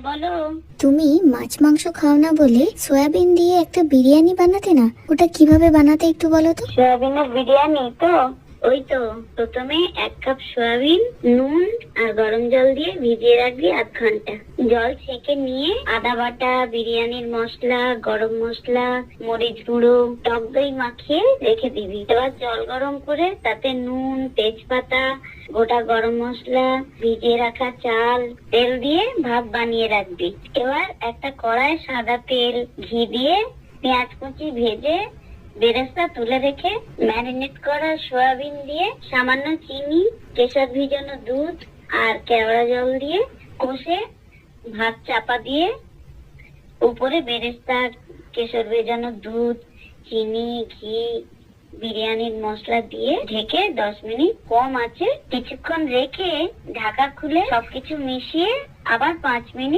বলো। তুমি মাছ মাংস খাও না বলে সয়াবিন দিয়ে একটা বিরিয়ানি বানাতে না, ওটা কিভাবে বানাতে একটু বলো তো। সয়াবিনের বিরিয়ানি তো ওই তো প্রথমে 1 কাপ সয়াবিন নুন আর গরম জল দিয়ে ভিজিয়ে রাখবি আধ ঘন্টা। জল ছেঁকে নিয়ে আদা বাটা, বিরিয়ানির মশলা, গরম মশলা, মরিচ গুঁড়ো, টক দই মাখিয়ে রেখে দিবি। এবার জল গরম করে তাতে নুন, তেজপাতা, গোটা গরম মশলা, ভিজিয়ে রাখা চাল, তেল দিয়ে ভাত বানিয়ে রাখবি। এবার একটা কড়াই সাদা তেল, ঘি দিয়ে পেঁয়াজ কুচি ভেজে বেরেস্তা তুলে রেখে ম্যারিনেট করা সয়াবিন দিয়ে সামান্য চিনি, কেশর ভিজানো দুধ আর কেওড়া জল দিয়ে কষে ভাত চাপা দিয়ে উপরে বেরেস্তা, কেশর ভেজানো দুধ, চিনি, ঘি, বিরিয়ানির মশলা দিয়ে ঢেকে 10 মিনিট কম আছে কিছুক্ষণ রেখে ঢাকা খুলে সবকিছু মিশিয়ে আবার 5 মিনিট